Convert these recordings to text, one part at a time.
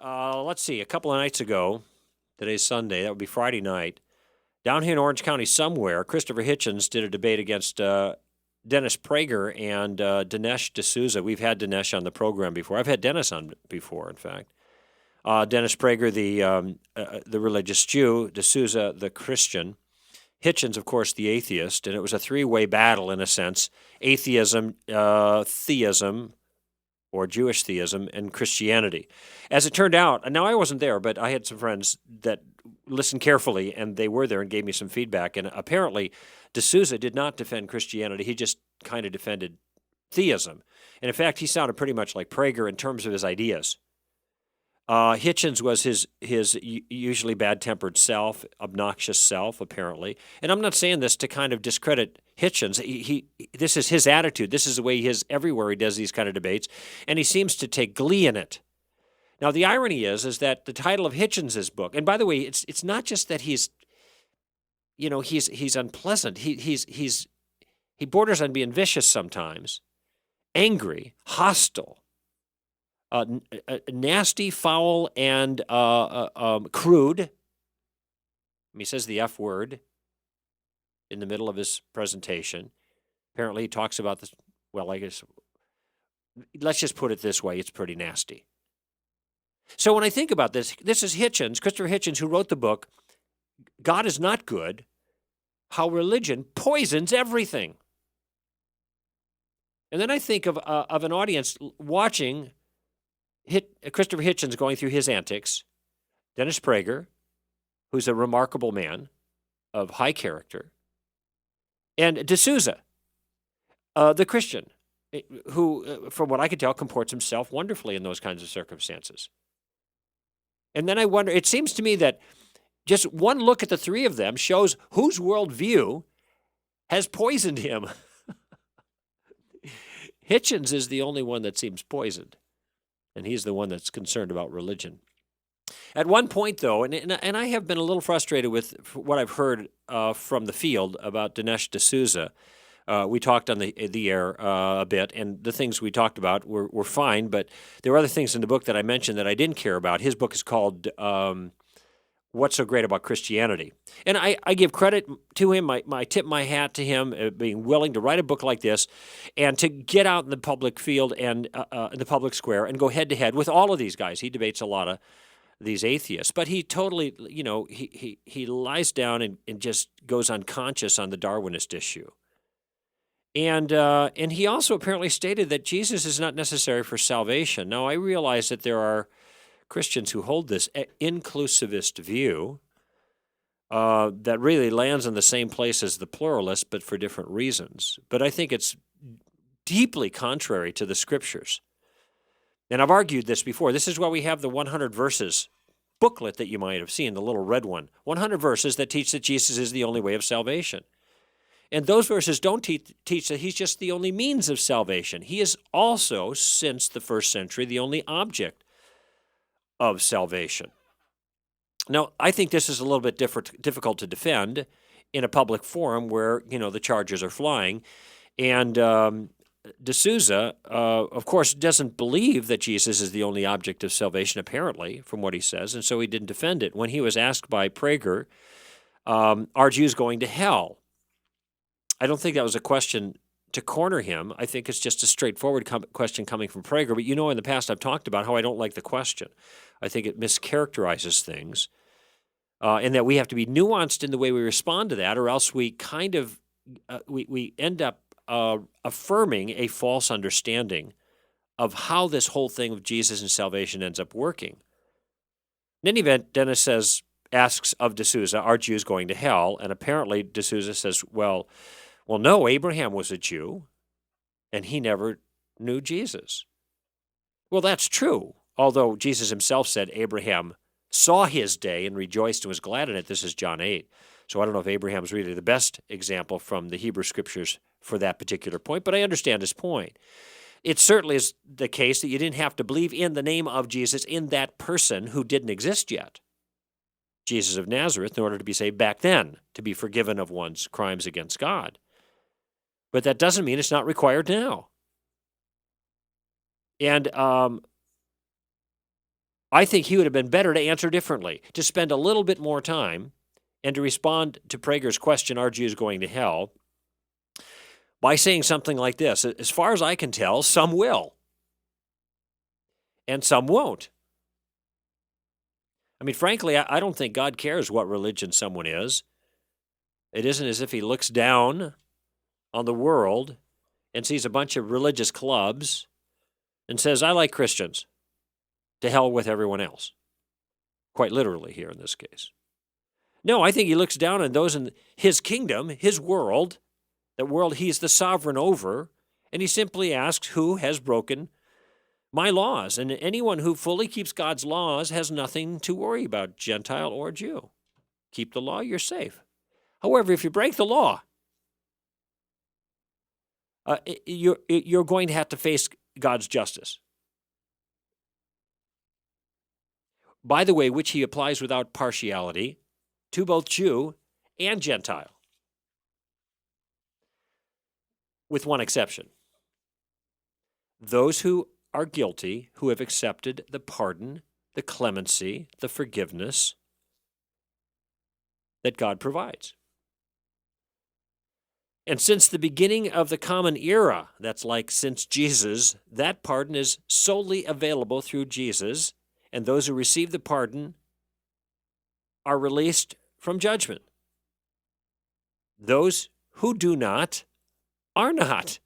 Let's see, a couple of nights ago, today's Sunday, that would be Friday night, down here in Orange County somewhere, Christopher Hitchens did a debate against Dennis Prager and Dinesh D'Souza. We've had Dinesh on the program before. I've had Dennis on before, in fact. Dennis Prager, the religious Jew, D'Souza, the Christian. Hitchens, of course, the atheist, and it was a three-way battle in a sense: atheism, theism, or Jewish theism, and Christianity. As it turned out, and now I wasn't there, but I had some friends that listened carefully, and they were there and gave me some feedback. And apparently, D'Souza did not defend Christianity; he just kind of defended theism. And in fact, he sounded pretty much like Prager in terms of his ideas. Hitchens was his usually bad-tempered self, obnoxious self, apparently. And I'm not saying this to kind of discredit Hitchens. This is his attitude. This is the way he is everywhere he does these kind of debates, and he seems to take glee in it. Now, the irony is that the title of Hitchens' book, and by the way, it's not just that he's unpleasant. He borders on being vicious sometimes, angry, hostile. Nasty, foul, and crude. He says the F word in the middle of his presentation. Apparently, he talks about this. Well, I guess let's just put it this way: it's pretty nasty. So when I think about this, this is Hitchens, Christopher Hitchens, who wrote the book "God Is Not Good: How Religion Poisons Everything." And then I think of an audience watching Christopher Hitchens going through his antics, Dennis Prager, who's a remarkable man of high character, and D'Souza, the Christian, who, from what I could tell, comports himself wonderfully in those kinds of circumstances. And then I wonder, it seems to me that just one look at the three of them shows whose worldview has poisoned him. Hitchens is the only one that seems poisoned. And he's the one that's concerned about religion. At one point, though, and I have been a little frustrated with what I've heard from the field about Dinesh D'Souza. We talked on the air a bit, and the things we talked about were fine, but there were other things in the book that I mentioned that I didn't care about. His book is called What's So Great About Christianity? And I give credit to him. I tip my hat to him being willing to write a book like this and to get out in the public field and in the public square and go head-to-head with all of these guys. He debates a lot of these atheists. But he totally, he lies down and just goes unconscious on the Darwinist issue. And he also apparently stated that Jesus is not necessary for salvation. Now, I realize that there are Christians who hold this inclusivist view that really lands in the same place as the pluralists, but for different reasons. But I think it's deeply contrary to the Scriptures. And I've argued this before. This is why we have the 100 verses booklet that you might have seen, the little red one. 100 verses that teach that Jesus is the only way of salvation. And those verses don't teach that he's just the only means of salvation. He is also, since the first century, the only object of salvation. Now, I think this is a little bit difficult to defend in a public forum where, the charges are flying. And D'Souza, of course, doesn't believe that Jesus is the only object of salvation, apparently, from what he says, and so he didn't defend it. When he was asked by Prager, are Jews going to hell? I don't think that was a question to corner him. I think it's just a straightforward question coming from Prager. But in the past I've talked about how I don't like the question. I think it mischaracterizes things, and that we have to be nuanced in the way we respond to that, or else we kind of we end up affirming a false understanding of how this whole thing of Jesus and salvation ends up working. In any event, Dennis asks of D'Souza, are Jews going to hell? And apparently D'Souza says, well, no, Abraham was a Jew, and he never knew Jesus. Well, that's true, although Jesus himself said Abraham saw his day and rejoiced and was glad in it. This is John 8. So I don't know if Abraham's really the best example from the Hebrew Scriptures for that particular point, but I understand his point. It certainly is the case that you didn't have to believe in the name of Jesus in that person who didn't exist yet, Jesus of Nazareth, in order to be saved back then, to be forgiven of one's crimes against God. But that doesn't mean it's not required now. And I think he would have been better to answer differently, to spend a little bit more time and to respond to Prager's question, are Jews going to hell, by saying something like this: as far as I can tell, some will, and some won't. I mean, frankly, I don't think God cares what religion someone is. It isn't as if he looks down on the world and sees a bunch of religious clubs and says, I like Christians. To hell with everyone else. Quite literally here in this case. No, I think he looks down on those in his kingdom, his world, that world he's the sovereign over, and he simply asks, who has broken my laws? And anyone who fully keeps God's laws has nothing to worry about, Gentile or Jew. Keep the law, you're safe. However, if you break the law, you're going to have to face God's justice. By the way, which he applies without partiality to both Jew and Gentile, with one exception. Those who are guilty, who have accepted the pardon, the clemency, the forgiveness that God provides. And since the beginning of the common era, that's like since Jesus, that pardon is solely available through Jesus, and those who receive the pardon are released from judgment. Those who do not are not.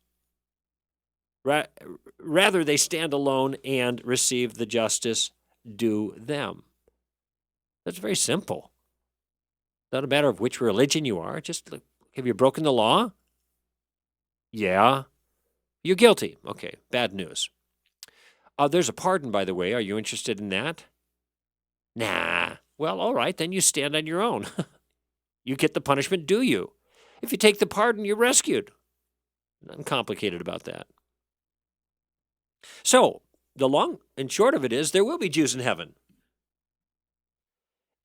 Rather, they stand alone and receive the justice due them. That's very simple. Not a matter of which religion you are. Just, have you broken the law? Yeah. You're guilty. Okay, bad news. There's a pardon, by the way. Are you interested in that? Nah. Well, all right, then you stand on your own. You get the punishment due you. If you take the pardon, you're rescued. Nothing complicated about that. So, the long and short of it is, there will be Jews in heaven.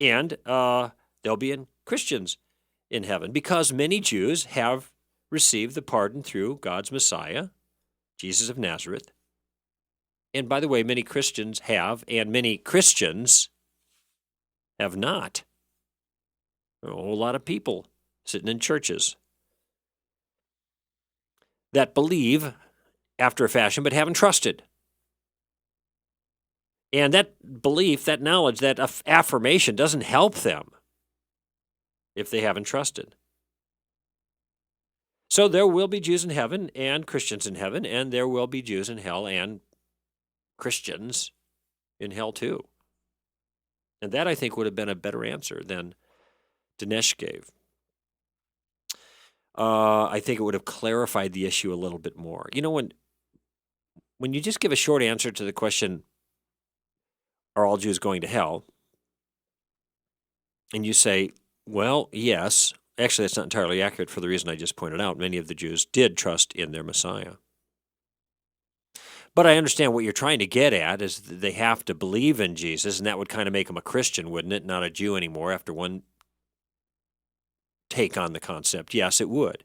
And there'll be Christians in heaven, because many Jews have received the pardon through God's Messiah, Jesus of Nazareth. And by the way, many Christians have, and many Christians have not. A whole lot of people sitting in churches that believe after a fashion but haven't trusted. And that belief, that knowledge, that affirmation doesn't help them if they haven't trusted. So there will be Jews in heaven and Christians in heaven, and there will be Jews in hell and Christians in hell too. And that, I think, would have been a better answer than Dinesh gave. I think it would have clarified the issue a little bit more. You know, when you just give a short answer to the question, are all Jews going to hell? And you say, well, yes. Actually, that's not entirely accurate for the reason I just pointed out. Many of the Jews did trust in their Messiah. But I understand what you're trying to get at is that they have to believe in Jesus, and that would kind of make them a Christian, wouldn't it? Not a Jew anymore after one take on the concept. Yes, it would.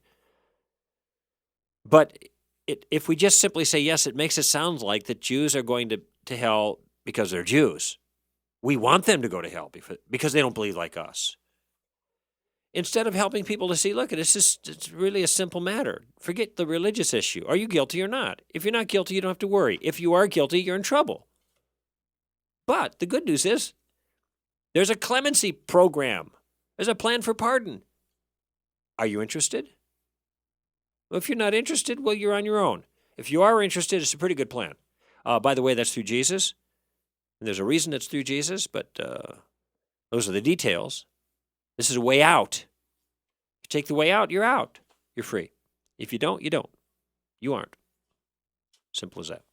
But if we just simply say yes, it makes it sound like that Jews are going to hell because they're Jews. We want them to go to hell because they don't believe like us. Instead of helping people to see, look, it's really a simple matter. Forget the religious issue. Are you guilty or not? If you're not guilty, you don't have to worry. If you are guilty, you're in trouble. But the good news is there's a clemency program. There's a plan for pardon. Are you interested? Well, if you're not interested, well, you're on your own. If you are interested, it's a pretty good plan. By the way, that's through Jesus. And there's a reason it's through Jesus, but those are the details. This is a way out. If you take the way out, you're out. You're free. If you don't, you don't. You aren't. Simple as that.